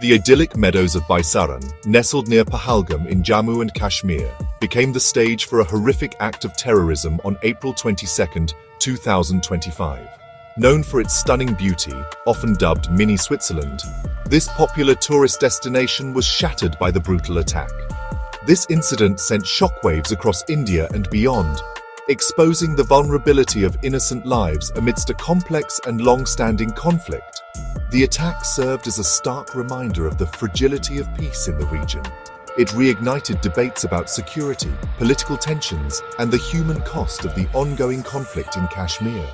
The idyllic meadows of Baisaran, nestled near Pahalgam in Jammu and Kashmir, became the stage for a horrific act of terrorism on April 22, 2025. Known for its stunning beauty, often dubbed Mini Switzerland, this popular tourist destination was shattered by the brutal attack. This incident sent shockwaves across India and beyond, exposing the vulnerability of innocent lives amidst a complex and long-standing conflict. The attack served as a stark reminder of the fragility of peace in the region. It reignited debates about security, political tensions, and the human cost of the ongoing conflict in Kashmir.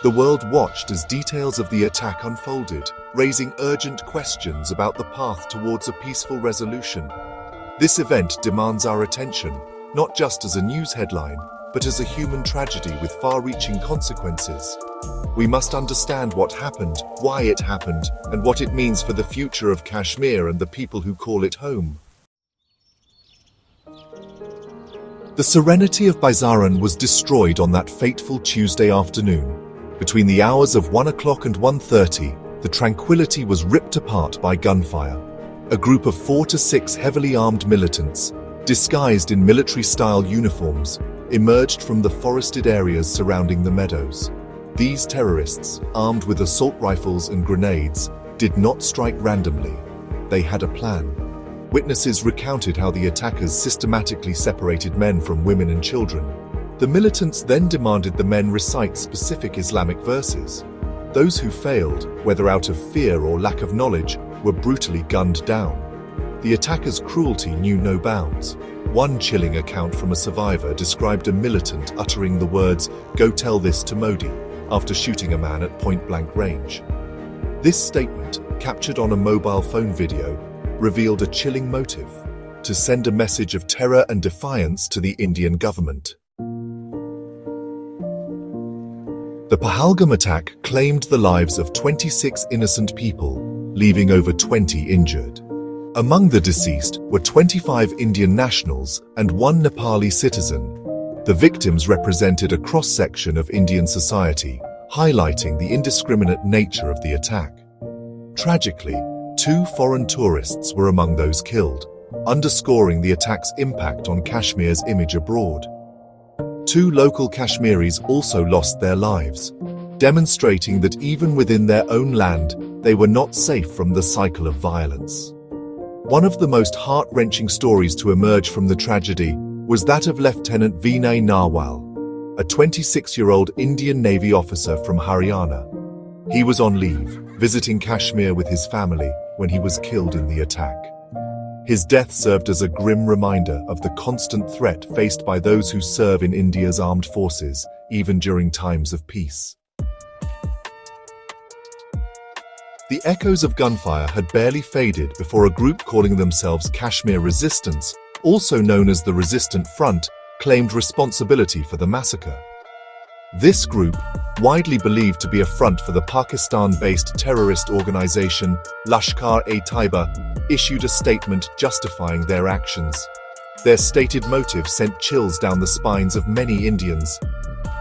The world watched as details of the attack unfolded, raising urgent questions about the path towards a peaceful resolution. This event demands our attention, not just as a news headline, but as a human tragedy with far-reaching consequences. We must understand what happened, why it happened, and what it means for the future of Kashmir and the people who call it home. The serenity of Baisaran was destroyed on that fateful Tuesday afternoon. Between the hours of 1 o'clock and 1:30, the tranquility was ripped apart by gunfire. A group of 4 to 6 heavily armed militants, disguised in military-style uniforms, emerged from the forested areas surrounding the meadows. These terrorists, armed with assault rifles and grenades, did not strike randomly. They had a plan. Witnesses recounted how the attackers systematically separated men from women and children. The militants then demanded the men recite specific Islamic verses. Those who failed, whether out of fear or lack of knowledge, were brutally gunned down. The attackers' cruelty knew no bounds. One chilling account from a survivor described a militant uttering the words, "Go tell this to Modi," after shooting a man at point-blank range. This statement, captured on a mobile phone video, revealed a chilling motive: to send a message of terror and defiance to the Indian government. The Pahalgam attack claimed the lives of 26 innocent people, leaving over 20 injured. Among the deceased were 25 Indian nationals and 1 Nepali citizen. The victims represented a cross-section of Indian society, highlighting the indiscriminate nature of the attack. Tragically, 2 foreign tourists were among those killed, underscoring the attack's impact on Kashmir's image abroad. 2 local Kashmiris also lost their lives, demonstrating that even within their own land, they were not safe from the cycle of violence. One of the most heart-wrenching stories to emerge from the tragedy was that of Lieutenant Vinay Narwal, a 26-year-old Indian Navy officer from Haryana. He was on leave, visiting Kashmir with his family, when he was killed in the attack. His death served as a grim reminder of the constant threat faced by those who serve in India's armed forces, even during times of peace. The echoes of gunfire had barely faded before a group calling themselves Kashmir Resistance, also known as the Resistant Front, claimed responsibility for the massacre. This group, widely believed to be a front for the Pakistan-based terrorist organization Lashkar-e-Taiba, issued a statement justifying their actions. Their stated motive sent chills down the spines of many Indians.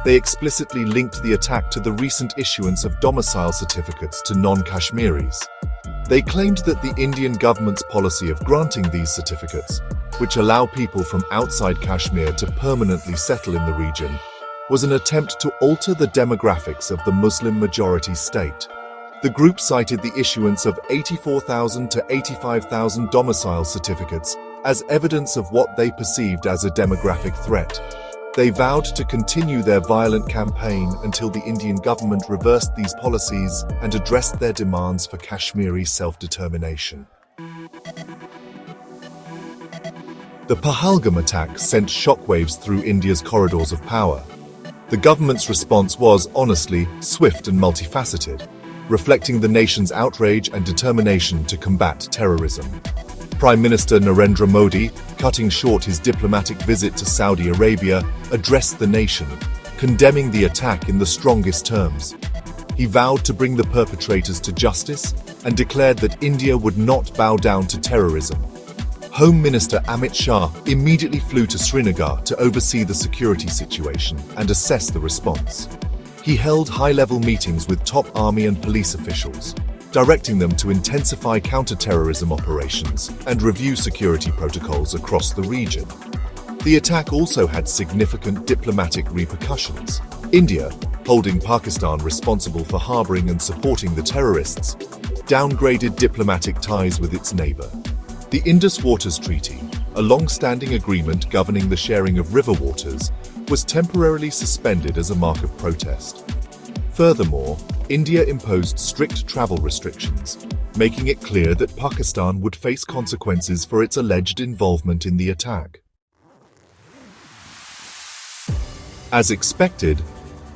They explicitly linked the attack to the recent issuance of domicile certificates to non-Kashmiris. They claimed that the Indian government's policy of granting these certificates, which allow people from outside Kashmir to permanently settle in the region, was an attempt to alter the demographics of the Muslim-majority state. The group cited the issuance of 84,000 to 85,000 domicile certificates as evidence of what they perceived as a demographic threat. They vowed to continue their violent campaign until the Indian government reversed these policies and addressed their demands for Kashmiri self-determination. The Pahalgam attack sent shockwaves through India's corridors of power. The government's response was, honestly, swift and multifaceted, reflecting the nation's outrage and determination to combat terrorism. Prime Minister Narendra Modi, cutting short his diplomatic visit to Saudi Arabia, addressed the nation, condemning the attack in the strongest terms. He vowed to bring the perpetrators to justice and declared that India would not bow down to terrorism. Home Minister Amit Shah immediately flew to Srinagar to oversee the security situation and assess the response. He held high-level meetings with top army and police officials, directing them to intensify counter-terrorism operations and review security protocols across the region. The attack also had significant diplomatic repercussions. India, holding Pakistan responsible for harboring and supporting the terrorists, downgraded diplomatic ties with its neighbor. The Indus Waters Treaty, a long-standing agreement governing the sharing of river waters, was temporarily suspended as a mark of protest. Furthermore, India imposed strict travel restrictions, making it clear that Pakistan would face consequences for its alleged involvement in the attack. As expected,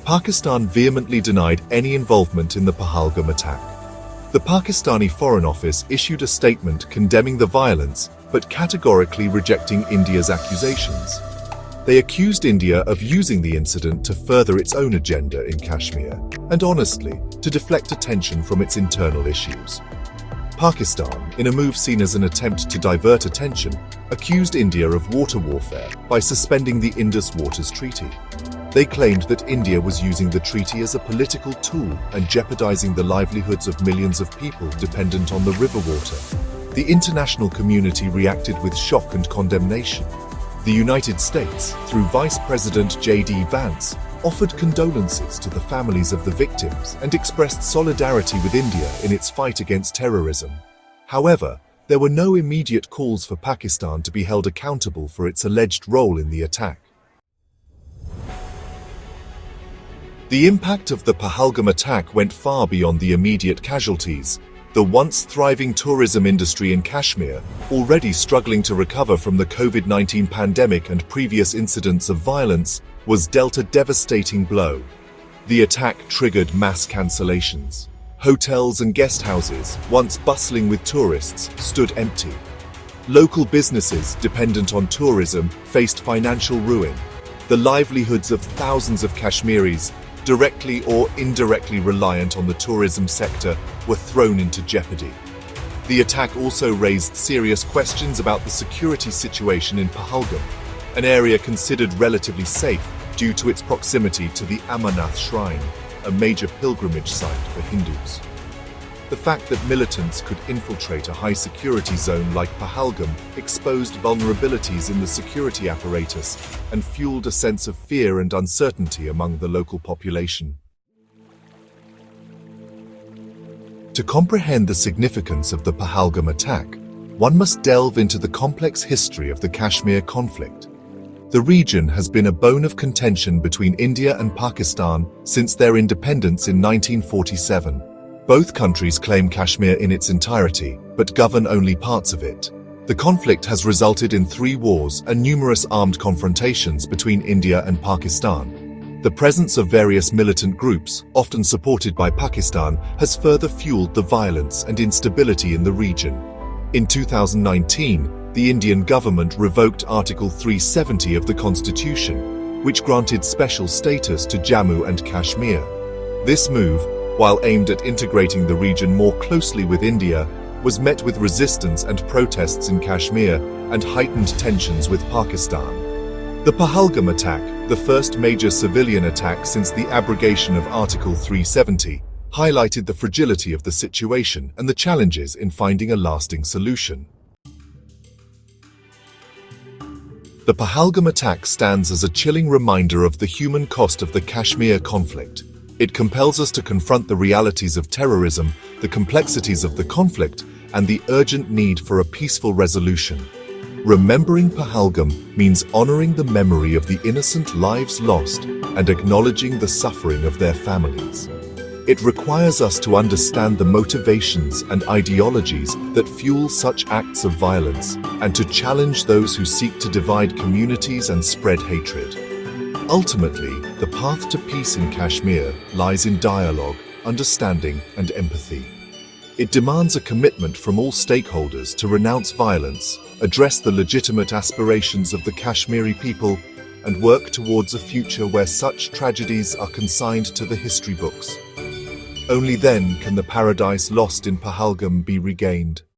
Pakistan vehemently denied any involvement in the Pahalgam attack. The Pakistani Foreign Office issued a statement condemning the violence but categorically rejecting India's accusations. They accused India of using the incident to further its own agenda in Kashmir and, honestly, to deflect attention from its internal issues. Pakistan, in a move seen as an attempt to divert attention, accused India of water warfare by suspending the Indus Waters Treaty. They claimed that India was using the treaty as a political tool and jeopardizing the livelihoods of millions of people dependent on the river water. The international community reacted with shock and condemnation. The United States, through Vice President J.D. Vance, offered condolences to the families of the victims and expressed solidarity with India in its fight against terrorism. However, there were no immediate calls for Pakistan to be held accountable for its alleged role in the attack. The impact of the Pahalgam attack went far beyond the immediate casualties. The once thriving tourism industry in Kashmir, already struggling to recover from the COVID-19 pandemic and previous incidents of violence, was dealt a devastating blow. The attack triggered mass cancellations. Hotels and guest houses, once bustling with tourists, stood empty. Local businesses dependent on tourism faced financial ruin. The livelihoods of thousands of Kashmiris, directly or indirectly reliant on the tourism sector, were thrown into jeopardy. The attack also raised serious questions about the security situation in Pahalgam, an area considered relatively safe due to its proximity to the Amarnath Shrine, a major pilgrimage site for Hindus. The fact that militants could infiltrate a high-security zone like Pahalgam exposed vulnerabilities in the security apparatus and fueled a sense of fear and uncertainty among the local population. To comprehend the significance of the Pahalgam attack, one must delve into the complex history of the Kashmir conflict. The region has been a bone of contention between India and Pakistan since their independence in 1947. Both countries claim Kashmir in its entirety, but govern only parts of it. The conflict has resulted in 3 wars and numerous armed confrontations between India and Pakistan. The presence of various militant groups, often supported by Pakistan, has further fueled the violence and instability in the region. In 2019, the Indian government revoked Article 370 of the Constitution, which granted special status to Jammu and Kashmir. This move, while aimed at integrating the region more closely with India, was met with resistance and protests in Kashmir and heightened tensions with Pakistan. The Pahalgam attack, the first major civilian attack since the abrogation of Article 370, highlighted the fragility of the situation and the challenges in finding a lasting solution. The Pahalgam attack stands as a chilling reminder of the human cost of the Kashmir conflict. It compels us to confront the realities of terrorism, the complexities of the conflict, and the urgent need for a peaceful resolution. Remembering Pahalgam means honoring the memory of the innocent lives lost and acknowledging the suffering of their families. It requires us to understand the motivations and ideologies that fuel such acts of violence and to challenge those who seek to divide communities and spread hatred. Ultimately, the path to peace in Kashmir lies in dialogue, understanding, and empathy. It demands a commitment from all stakeholders to renounce violence, address the legitimate aspirations of the Kashmiri people, and work towards a future where such tragedies are consigned to the history books. Only then can the paradise lost in Pahalgam be regained.